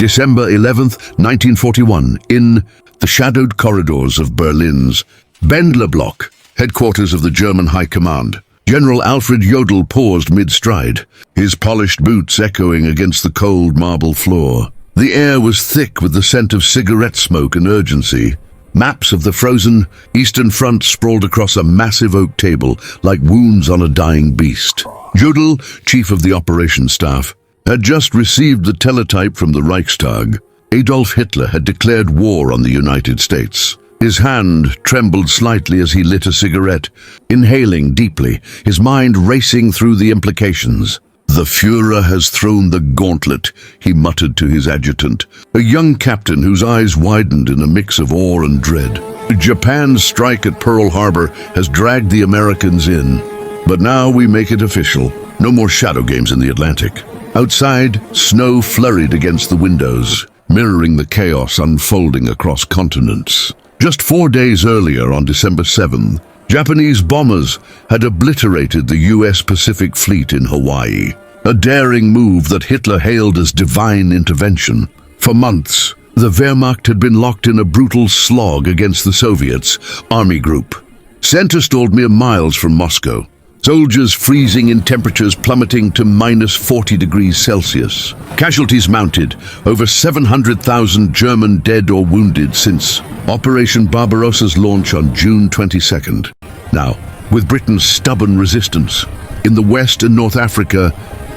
December 11th, 1941, in the shadowed corridors of Berlin's Bendler Block, headquarters of the German High Command. General Alfred Jodl paused mid-stride, his polished boots echoing against the cold marble floor. The air was thick with the scent of cigarette smoke and urgency. Maps of the frozen Eastern Front sprawled across a massive oak table like wounds on a dying beast. Jodl, chief of the operations staff, had just received the teletype from the Reichstag. Adolf Hitler had declared war on the United States. His hand trembled slightly as he lit a cigarette, inhaling deeply, his mind racing through the implications. "The Führer has thrown the gauntlet," he muttered to his adjutant, a young captain whose eyes widened in a mix of awe and dread. "Japan's strike at Pearl Harbor has dragged the Americans in. But now we make it official. No more shadow games in the Atlantic." Outside, snow flurried against the windows, mirroring the chaos unfolding across continents. Just 4 days earlier, on December 7th, Japanese bombers had obliterated the U.S. Pacific Fleet in Hawaii, a daring move that Hitler hailed as divine intervention. For months, the Wehrmacht had been locked in a brutal slog against the Soviets' army group. Center-stalled mere miles from Moscow, soldiers freezing in temperatures plummeting to -40 degrees Celsius. Casualties mounted, over 700,000 German dead or wounded since Operation Barbarossa's launch on June 22nd. Now, with Britain's stubborn resistance, in the West and North Africa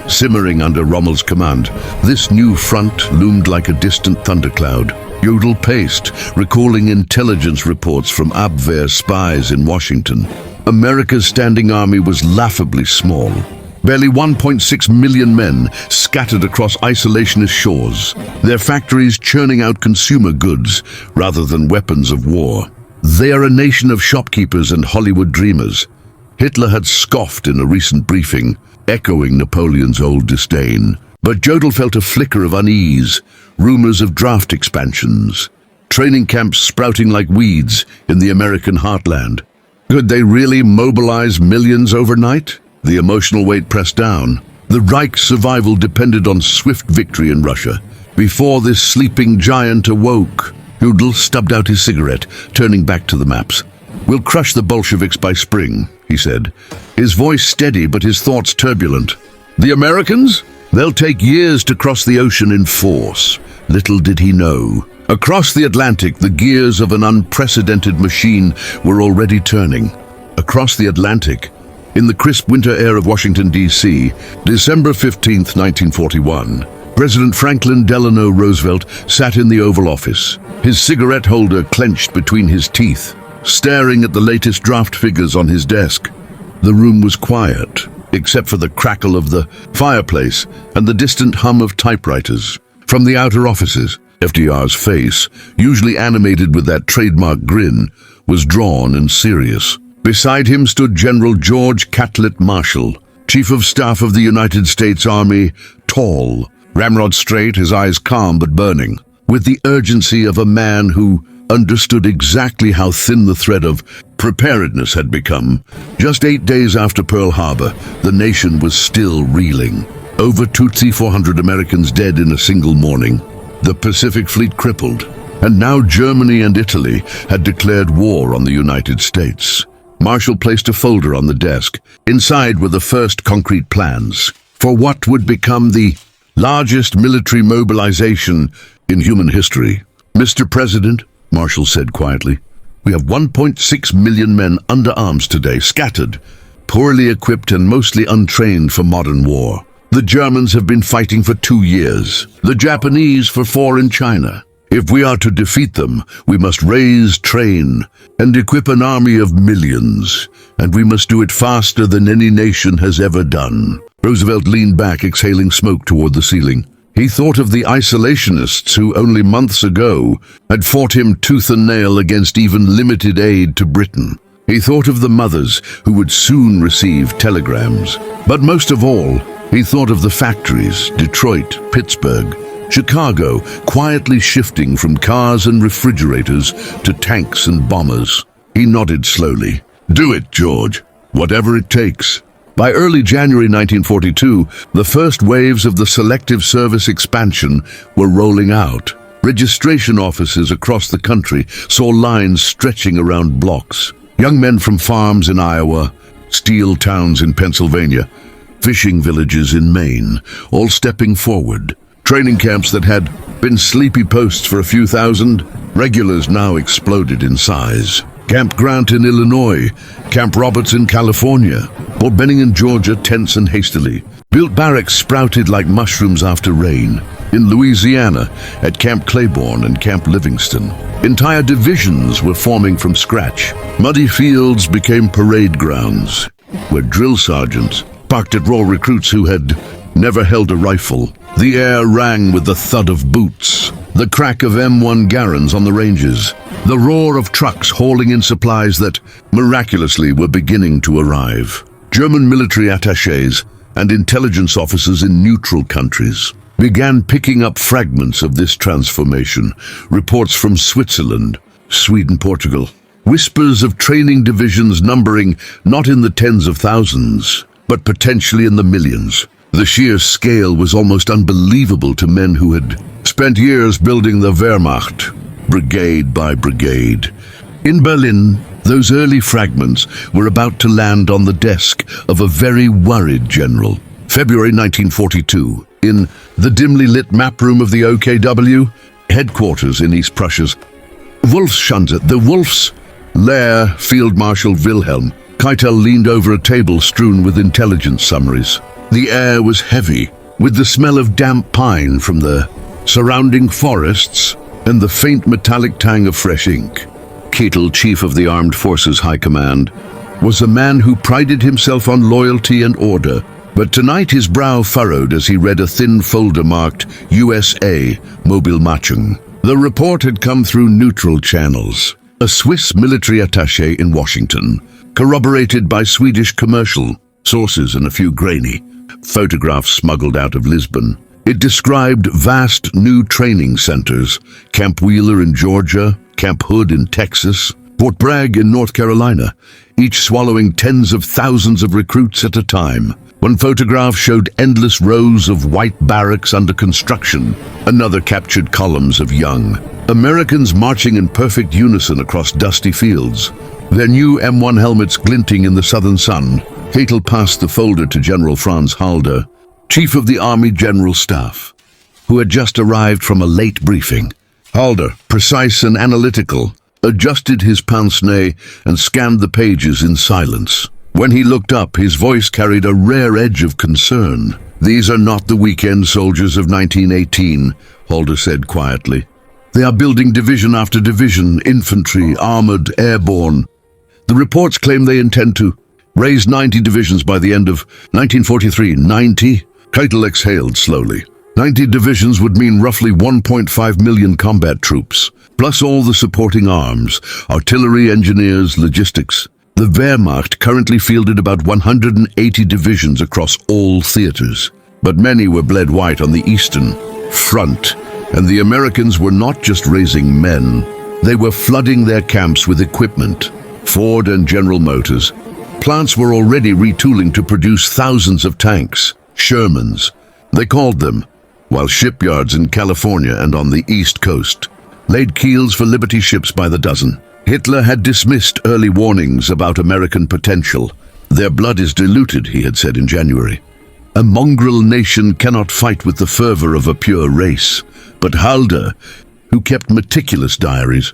simmering under Rommel's command, this new front loomed like a distant thundercloud. Jodl paced, recalling intelligence reports from Abwehr spies in Washington. America's standing army was laughably small. Barely 1.6 million men scattered across isolationist shores, their factories churning out consumer goods rather than weapons of war. They are a nation of shopkeepers and Hollywood dreamers. Hitler had scoffed in a recent briefing, echoing Napoleon's old disdain. But Jodl felt a flicker of unease, rumors of draft expansions, training camps sprouting like weeds in the American heartland. Could they really mobilize millions overnight? The emotional weight pressed down. The Reich's survival depended on swift victory in Russia. Before this sleeping giant awoke, Jodl stubbed out his cigarette, turning back to the maps. "We'll crush the Bolsheviks by spring," he said, his voice steady but his thoughts turbulent. "The Americans? They'll take years to cross the ocean in force." Little did he know. Across the Atlantic, the gears of an unprecedented machine were already turning. Across the Atlantic, in the crisp winter air of Washington, D.C., December 15th, 1941, President Franklin Delano Roosevelt sat in the Oval Office, his cigarette holder clenched between his teeth, staring at the latest draft figures on his desk. The room was quiet, except for the crackle of the fireplace and the distant hum of typewriters. From the outer offices, FDR's face, usually animated with that trademark grin, was drawn and serious. Beside him stood General George Catlett Marshall, Chief of Staff of the United States Army, tall, ramrod straight, his eyes calm but burning, with the urgency of a man who understood exactly how thin the thread of preparedness had become. Just 8 days after Pearl Harbor, the nation was still reeling. Over 400 Americans dead in a single morning. The Pacific Fleet crippled, and now Germany and Italy had declared war on the United States. Marshall placed a folder on the desk. Inside were the first concrete plans for what would become the largest military mobilization in human history. "Mr. President," Marshall said quietly, "we have 1.6 million men under arms today, scattered, poorly equipped and mostly untrained for modern war. The Germans have been fighting for 2 years, the Japanese for 4 in China. If we are to defeat them, we must raise, train, and equip an army of millions, and we must do it faster than any nation has ever done." Roosevelt leaned back, exhaling smoke toward the ceiling. He thought of the isolationists who only months ago had fought him tooth and nail against even limited aid to Britain. He thought of the mothers who would soon receive telegrams. But most of all, he thought of the factories, Detroit, Pittsburgh, Chicago, quietly shifting from cars and refrigerators to tanks and bombers. He nodded slowly. "Do it, George. Whatever it takes." By early January 1942, the first waves of the selective service expansion were rolling out. Registration offices across the country saw lines stretching around blocks. Young men from farms in Iowa, steel towns in Pennsylvania, fishing villages in Maine, all stepping forward. Training camps that had been sleepy posts for a few thousand, regulars now exploded in size. Camp Grant in Illinois, Camp Roberts in California, Fort Benning in Georgia tense and hastily. Built barracks sprouted like mushrooms after rain. In Louisiana, at Camp Claiborne and Camp Livingston, entire divisions were forming from scratch. Muddy fields became parade grounds, where drill sergeants parked at raw recruits who had never held a rifle. The air rang with the thud of boots, the crack of M1 Garrons on the ranges, the roar of trucks hauling in supplies that, miraculously, were beginning to arrive. German military attachés and intelligence officers in neutral countries began picking up fragments of this transformation. Reports from Switzerland, Sweden, Portugal. Whispers of training divisions numbering not in the tens of thousands, but potentially in the millions. The sheer scale was almost unbelievable to men who had spent years building the Wehrmacht, brigade by brigade. In Berlin, those early fragments were about to land on the desk of a very worried general. February 1942, in the dimly lit map room of the OKW, headquarters in East Prussia's Wolfschanze, the Wolf's Lair, Field Marshal Wilhelm Keitel leaned over a table strewn with intelligence summaries. The air was heavy, with the smell of damp pine from the surrounding forests and the faint metallic tang of fresh ink. Keitel, Chief of the Armed Forces High Command, was a man who prided himself on loyalty and order, but tonight his brow furrowed as he read a thin folder marked WWII Mobilization. The report had come through neutral channels. A Swiss military attaché in Washington, corroborated by Swedish commercial sources and a few grainy photographs smuggled out of Lisbon. It described vast new training centers: Camp Wheeler in Georgia, Camp Hood in Texas, Fort Bragg in North Carolina, each swallowing tens of thousands of recruits at a time. One photograph showed endless rows of white barracks under construction. Another captured columns of young Americans marching in perfect unison across dusty fields, their new M1 helmets glinting in the southern sun. Keitel passed the folder to General Franz Halder, Chief of the Army General Staff, who had just arrived from a late briefing. Halder, precise and analytical, adjusted his pince-nez and scanned the pages in silence. When he looked up, his voice carried a rare edge of concern. "These are not the weekend soldiers of 1918, Halder said quietly. "They are building division after division, infantry, armored, airborne. The reports claim they intend to raise 90 divisions by the end of 1943. 90? Keitel exhaled slowly. 90 divisions would mean roughly 1.5 million combat troops, plus all the supporting arms, artillery, engineers, logistics. The Wehrmacht currently fielded about 180 divisions across all theaters, but many were bled white on the Eastern Front, and the Americans were not just raising men, they were flooding their camps with equipment. Ford and General Motors plants were already retooling to produce thousands of tanks, Shermans, they called them, while shipyards in California and on the East Coast laid keels for Liberty ships by the dozen. Hitler had dismissed early warnings about American potential. "Their blood is diluted," he had said in January. "A mongrel nation cannot fight with the fervor of a pure race." But Halder, who kept meticulous diaries,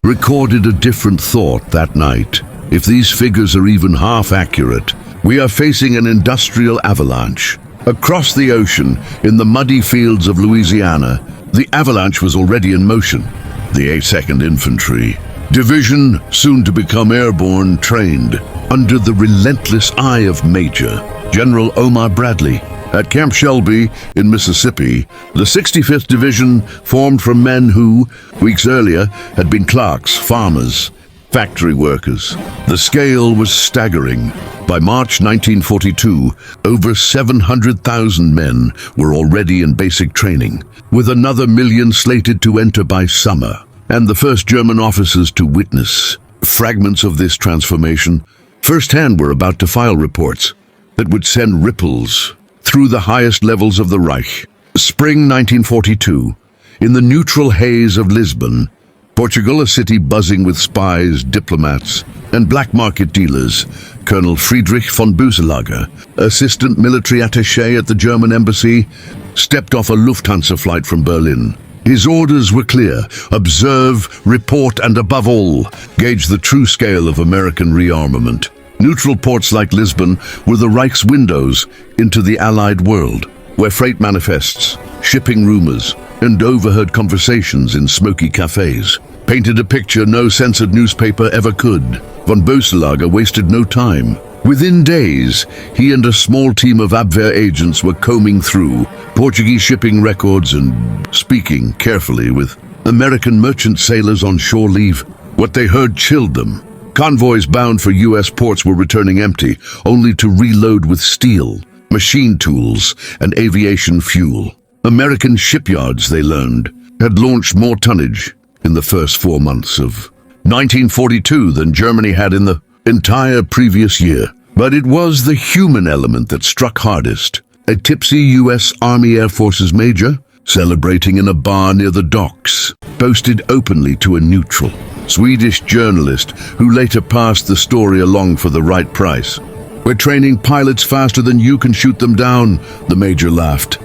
recorded a different thought that night. "If these figures are even half accurate, we are facing an industrial avalanche." Across the ocean, in the muddy fields of Louisiana, the avalanche was already in motion. The 82nd Infantry Division, soon to become airborne, trained under the relentless eye of Major General Omar Bradley. At Camp Shelby in Mississippi, the 65th Division formed from men who, weeks earlier, had been clerks, farmers, factory workers. The scale was staggering. By March 1942, over 700,000 men were already in basic training, with another million slated to enter by summer. And the first German officers to witness fragments of this transformation firsthand were about to file reports. that would send ripples through the highest levels of the Reich. Spring 1942, in the neutral haze of Lisbon, Portugal, a city buzzing with spies, diplomats, and black market dealers, Colonel Friedrich von Boeselager, assistant military attaché at the German embassy, stepped off a Lufthansa flight from Berlin. His orders were clear: observe, report, and above all, gauge the true scale of American rearmament. Neutral ports like Lisbon were the Reich's windows into the Allied world, where freight manifests, shipping rumors, and overheard conversations in smoky cafes painted a picture no censored newspaper ever could. Von Boeselager wasted no time. Within days, he and a small team of Abwehr agents were combing through Portuguese shipping records and speaking carefully with American merchant sailors on shore leave. What they heard chilled them. Convoys bound for U.S. ports were returning empty, only to reload with steel, machine tools, and aviation fuel. American shipyards, they learned, had launched more tonnage in the first 4 months of 1942 than Germany had in the entire previous year. But it was the human element that struck hardest. A tipsy U.S. Army Air Forces major, celebrating in a bar near the docks, boasted openly to a neutral Swedish journalist who later passed the story along for the right price. "We're training pilots faster than you can shoot them down," the major laughed.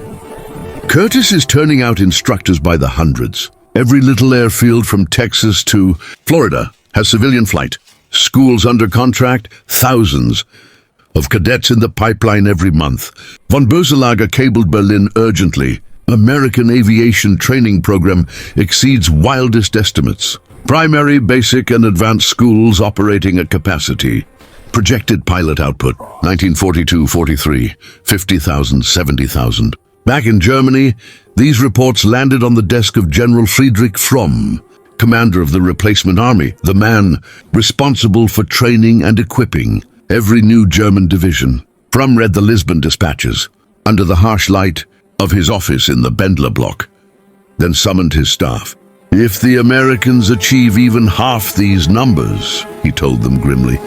Curtis is turning out instructors by the hundreds. Every little airfield from Texas to Florida has civilian flight. Schools under contract, thousands of cadets in the pipeline every month. Von Boeselager cabled Berlin urgently. American aviation training program exceeds wildest estimates. Primary, basic, and advanced schools operating at capacity. Projected pilot output, 1942-43, 50,000, 70,000. Back in Germany, these reports landed on the desk of General Friedrich Fromm, commander of the replacement army, the man responsible for training and equipping every new German division. Fromm read the Lisbon dispatches under the harsh light of his office in the Bendler block, then summoned his staff. "If the Americans achieve even half these numbers," he told them grimly,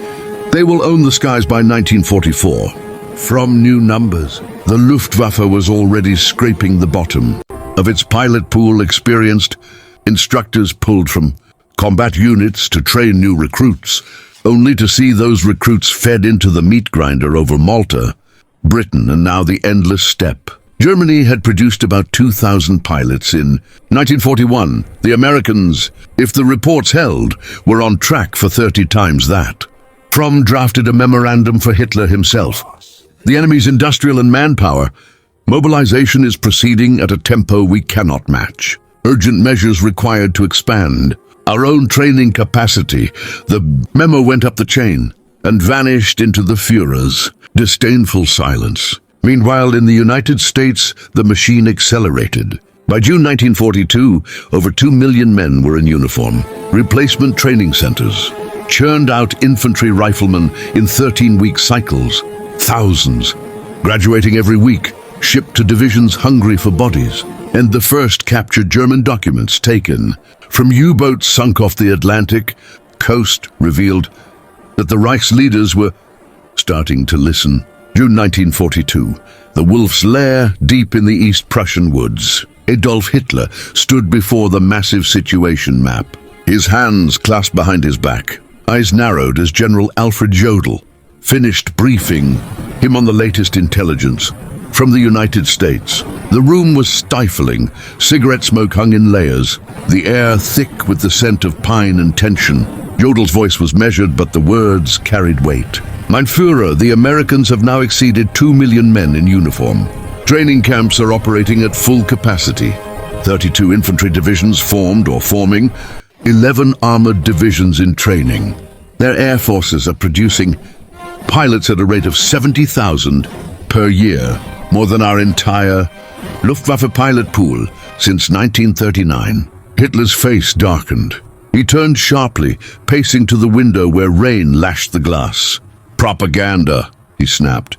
"they will own the skies by 1944. From new numbers, the Luftwaffe was already scraping the bottom of its pilot pool. Experienced instructors pulled from combat units to train new recruits, only to see those recruits fed into the meat grinder over Malta, Britain, and now the endless steppe. Germany had produced about 2,000 pilots in 1941. The Americans, if the reports held, were on track for 30 times that. Fromm drafted a memorandum for Hitler himself. "The enemy's industrial and manpower mobilization is proceeding at a tempo we cannot match. Urgent measures required to expand our own training capacity." The memo went up the chain and vanished into the Führer's disdainful silence. Meanwhile, in the United States, the machine accelerated. By June 1942, over 2 million men were in uniform. Replacement training centers churned out infantry riflemen in 13-week cycles. Thousands, graduating every week, shipped to divisions hungry for bodies. And the first captured German documents taken from U-boats sunk off the Atlantic coast revealed that the Reich's leaders were starting to listen. June 1942, the Wolf's Lair, deep in the East Prussian woods. Adolf Hitler stood before the massive situation map, his hands clasped behind his back, eyes narrowed as General Alfred Jodl finished briefing him on the latest intelligence from the United States. The room was stifling. Cigarette smoke hung in layers, the air thick with the scent of pine and tension. Jodl's voice was measured, but the words carried weight. "Mein Führer, the Americans have now exceeded 2 million men in uniform. Training camps are operating at full capacity. 32 infantry divisions formed or forming, 11 armored divisions in training. Their air forces are producing pilots at a rate of 70,000 per year, more than our entire Luftwaffe pilot pool since 1939. Hitler's face darkened. He turned sharply, pacing to the window where rain lashed the glass. "Propaganda," he snapped.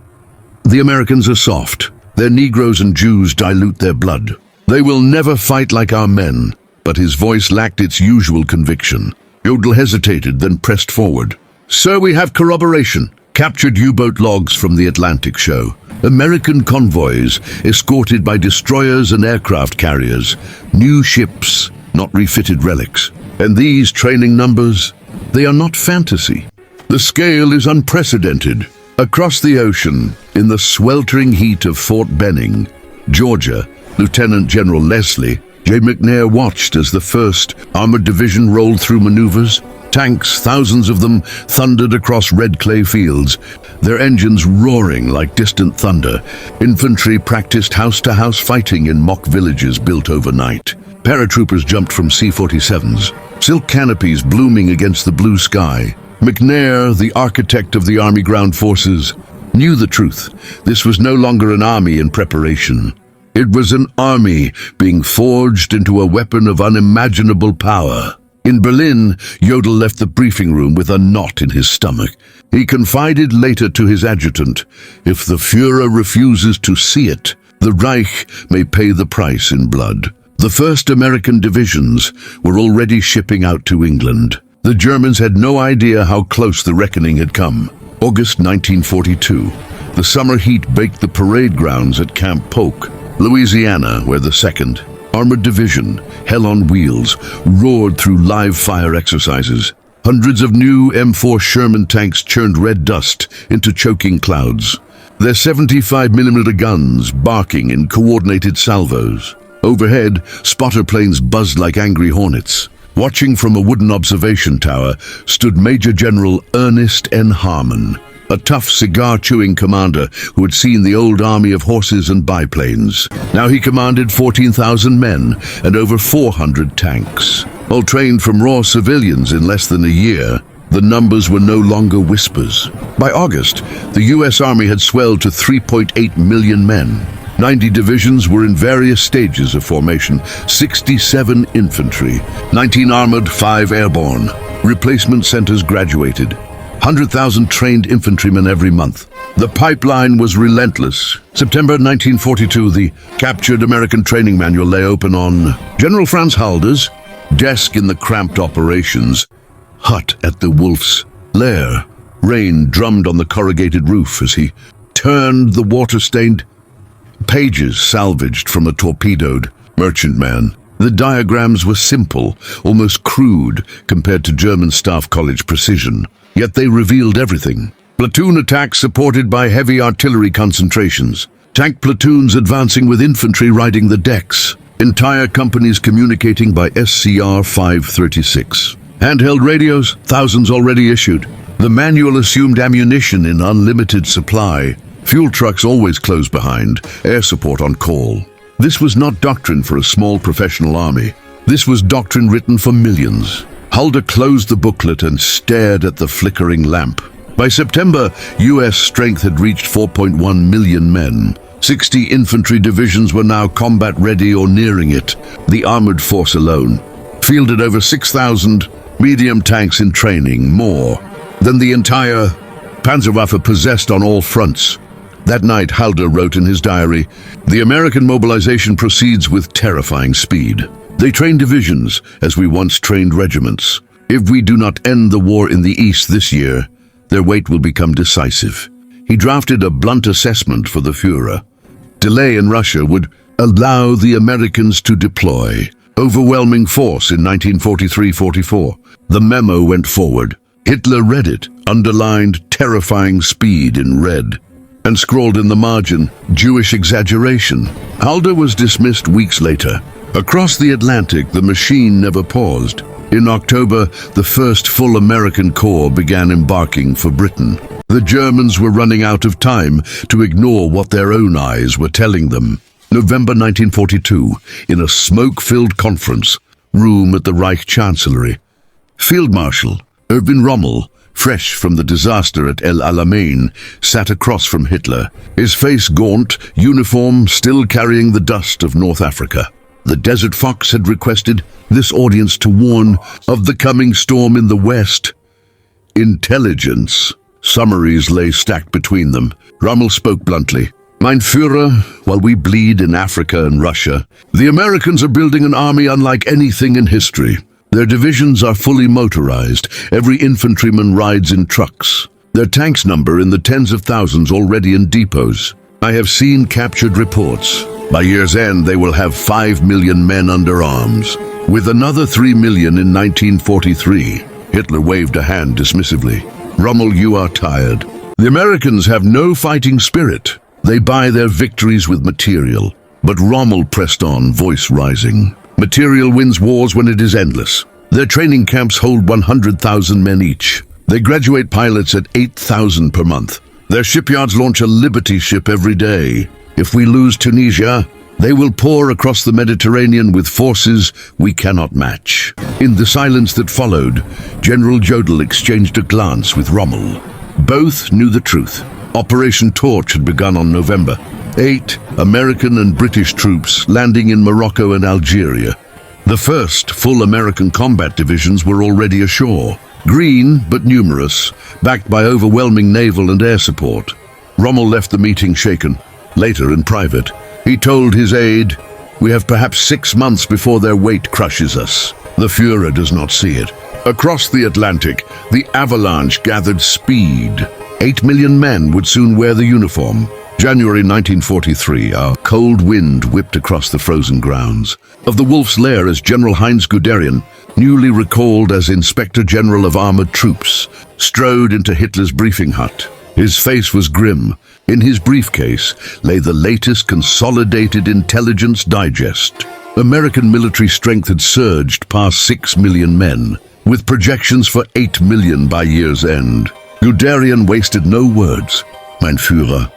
"The Americans are soft. Their Negroes and Jews dilute their blood. They will never fight like our men." But his voice lacked its usual conviction. Jodl hesitated, then pressed forward. "Sir, we have corroboration. Captured U-boat logs from the Atlantic show American convoys escorted by destroyers and aircraft carriers, new ships, not refitted relics. And these training numbers, they are not fantasy. The scale is unprecedented. Across the ocean, in the sweltering heat of Fort Benning, Georgia, Lieutenant General Leslie J. McNair watched as the 1st Armored Division rolled through maneuvers. Tanks, thousands of them, thundered across red clay fields, their engines roaring like distant thunder. Infantry practiced house-to-house fighting in mock villages built overnight. Paratroopers jumped from C-47s, silk canopies blooming against the blue sky. McNair, the architect of the Army Ground Forces, knew the truth. This was no longer an army in preparation. It was an army being forged into a weapon of unimaginable power. In Berlin, Jodl left the briefing room with a knot in his stomach. He confided later to his adjutant, "If the Führer refuses to see it, the Reich may pay the price in blood." The first American divisions were already shipping out to England. The Germans had no idea how close the reckoning had come. August 1942. The summer heat baked the parade grounds at Camp Polk, Louisiana, where the 2nd Armored Division, hell on wheels, roared through live fire exercises. Hundreds of new M4 Sherman tanks churned red dust into choking clouds, their 75mm guns barking in coordinated salvos. Overhead, spotter planes buzzed like angry hornets. Watching from a wooden observation tower stood Major General Ernest N. Harmon, a tough cigar-chewing commander who had seen the old army of horses and biplanes. Now he commanded 14,000 men and over 400 tanks. All trained from raw civilians in less than a year, the numbers were no longer whispers. By August, the U.S. Army had swelled to 3.8 million men. 90 divisions were in various stages of formation, 67 infantry, 19 armored, 5 airborne. Replacement centers graduated. 100,000 trained infantrymen every month. The pipeline was relentless. September 1942, the captured American training manual lay open on General Franz Halder's desk in the cramped operations hut at the Wolf's lair. Rain drummed on the corrugated roof as he turned the water-stained pages salvaged from a torpedoed merchantman. The diagrams were simple, almost crude compared to German Staff College precision. Yet they revealed everything. Platoon attacks supported by heavy artillery concentrations. Tank platoons advancing with infantry riding the decks. Entire companies communicating by SCR 536. Handheld radios, thousands already issued. The manual assumed ammunition in unlimited supply. Fuel trucks always close behind, air support on call. This was not doctrine for a small professional army. This was doctrine written for millions. Halder closed the booklet and stared at the flickering lamp. By September, U.S. strength had reached 4.1 million men. 60 infantry divisions were now combat-ready or nearing it. The armored force alone fielded over 6,000 medium tanks in training, more than the entire Panzerwaffe possessed on all fronts. That night, Halder wrote in his diary, "The American mobilization proceeds with terrifying speed. They train divisions as we once trained regiments. If we do not end the war in the East this year, their weight will become decisive." He drafted a blunt assessment for the Führer. Delay in Russia would allow the Americans to deploy overwhelming force in 1943-44. The memo went forward. Hitler read it, underlined terrifying speed in red, and scrawled in the margin, Jewish exaggeration. Halder was dismissed weeks later. Across the Atlantic, the machine never paused. In October, the first full American corps began embarking for Britain. The Germans were running out of time to ignore what their own eyes were telling them. November 1942, in a smoke-filled conference room at the Reich Chancellery, Field Marshal Erwin Rommel, fresh from the disaster at El Alamein, sat across from Hitler, his face gaunt, uniform still carrying the dust of North Africa. The Desert Fox had requested this audience to warn of the coming storm in the West. Intelligence. Summaries lay stacked between them. Rommel spoke bluntly. "Mein Führer, while we bleed in Africa and Russia, the Americans are building an army unlike anything in history. Their divisions are fully motorized. Every infantryman rides in trucks. Their tanks number in the tens of thousands already in depots. I have seen captured reports. By year's end, they will have 5 million men under arms. With another 3 million in 1943, Hitler waved a hand dismissively. Rommel, you are tired. The Americans have no fighting spirit. They buy their victories with material. But Rommel pressed on, voice rising. Material wins wars when it is endless. Their training camps hold 100,000 men each. They graduate pilots at 8,000 per month. Their shipyards launch a Liberty ship every day. If we lose Tunisia, they will pour across the Mediterranean with forces we cannot match. In the silence that followed, General Jodl exchanged a glance with Rommel. Both knew the truth. Operation Torch had begun on November. 8 American and British troops landing in Morocco and Algeria. The first full American combat divisions were already ashore. Green but numerous, backed by overwhelming naval and air support. Rommel left the meeting shaken. Later, in private, he told his aide, "We have perhaps 6 months before their weight crushes us." The Führer does not see it. Across the Atlantic, the avalanche gathered speed. 8 million men would soon wear the uniform. January 1943, a cold wind whipped across the frozen grounds. Of the Wolf's Lair as General Heinz Guderian, newly recalled as Inspector General of Armored Troops, strode into Hitler's briefing hut. His face was grim. In his briefcase lay the latest Consolidated Intelligence Digest. American military strength had surged past 6 million men, with projections for 8 million by year's end. Guderian wasted no words. Mein Führer,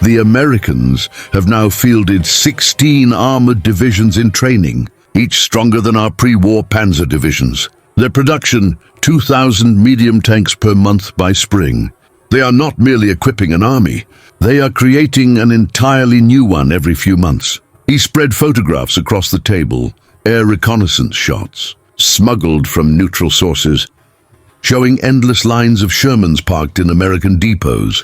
the Americans have now fielded 16 armored divisions in training, each stronger than our pre-war panzer divisions. Their production, 2,000 medium tanks per month by spring. They are not merely equipping an army, they are creating an entirely new one every few months. He spread photographs across the table, air reconnaissance shots, smuggled from neutral sources, showing endless lines of Shermans parked in American depots,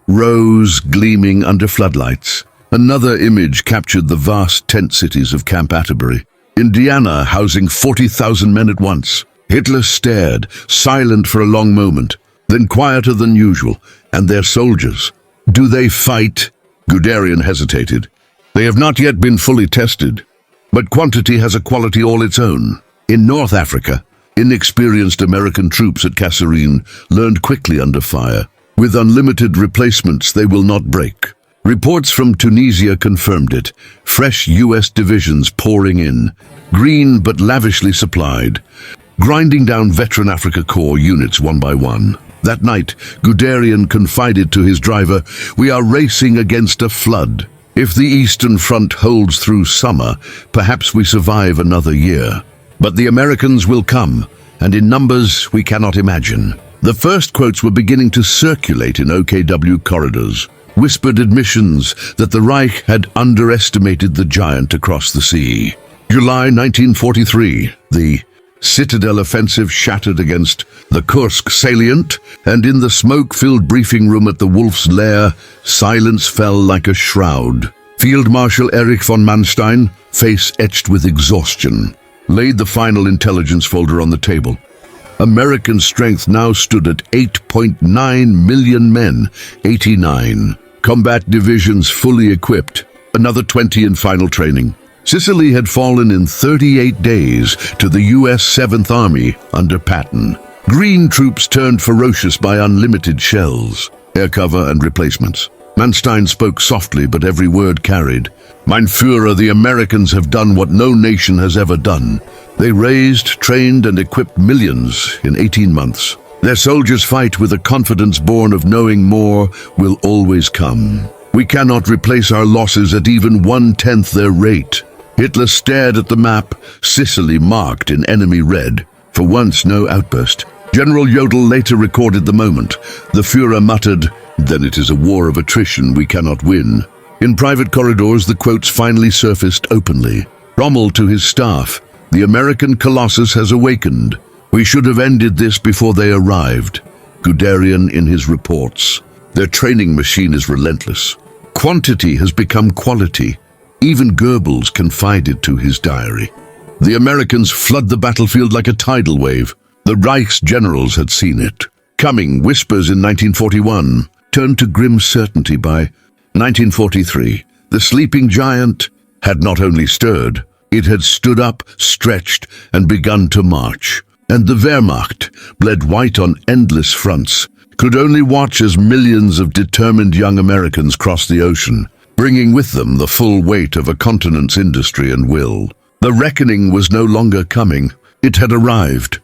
rows gleaming under floodlights. Another image captured the vast tent cities of Camp Atterbury, Indiana housing 40,000 men at once. Hitler stared, silent for a long moment, then quieter than usual. And their soldiers, do they fight? Guderian hesitated. They have not yet been fully tested, but quantity has a quality all its own. In North Africa, inexperienced American troops at Kasserine learned quickly under fire. With unlimited replacements, they will not break. Reports from Tunisia confirmed it. Fresh U.S. divisions pouring in, green but lavishly supplied, grinding down veteran Africa Corps units one by one. That night, Guderian confided to his driver, "We are racing against a flood. If the Eastern Front holds through summer, perhaps we survive another year. But the Americans will come, and in numbers we cannot imagine." The first quotes were beginning to circulate in OKW corridors, whispered admissions that the Reich had underestimated the giant across the sea. July 1943, the Citadel offensive shattered against the Kursk salient, and in the smoke-filled briefing room at the Wolf's Lair, silence fell like a shroud. Field Marshal Erich von Manstein, face etched with exhaustion, laid the final intelligence folder on the table. American strength now stood at 8.9 million men, 89. Combat divisions fully equipped, another 20 in final training. Sicily had fallen in 38 days to the U.S. 7th Army under Patton. Green troops turned ferocious by unlimited shells, air cover and replacements. Manstein spoke softly, but every word carried. "Mein Führer, the Americans have done what no nation has ever done. They raised, trained, and equipped millions in 18 months. Their soldiers fight with a confidence born of knowing more will always come. We cannot replace our losses at even 1/10 their rate." Hitler stared at the map, Sicily marked in enemy red. For once, no outburst. General Jodl later recorded the moment. The Führer muttered, "Then it is a war of attrition we cannot win." In private corridors, the quotes finally surfaced openly. Rommel to his staff, "The American Colossus has awakened. We should have ended this before they arrived." Guderian in his reports, "Their training machine is relentless. Quantity has become quality." Even Goebbels confided to his diary, "The Americans flood the battlefield like a tidal wave." The Reich's generals had seen it. Coming whispers in 1941 turned to grim certainty by 1943. The sleeping giant had not only stirred, it had stood up, stretched, and begun to march. And the Wehrmacht, bled white on endless fronts, could only watch as millions of determined young Americans crossed the ocean, bringing with them the full weight of a continent's industry and will. The reckoning was no longer coming. It had arrived.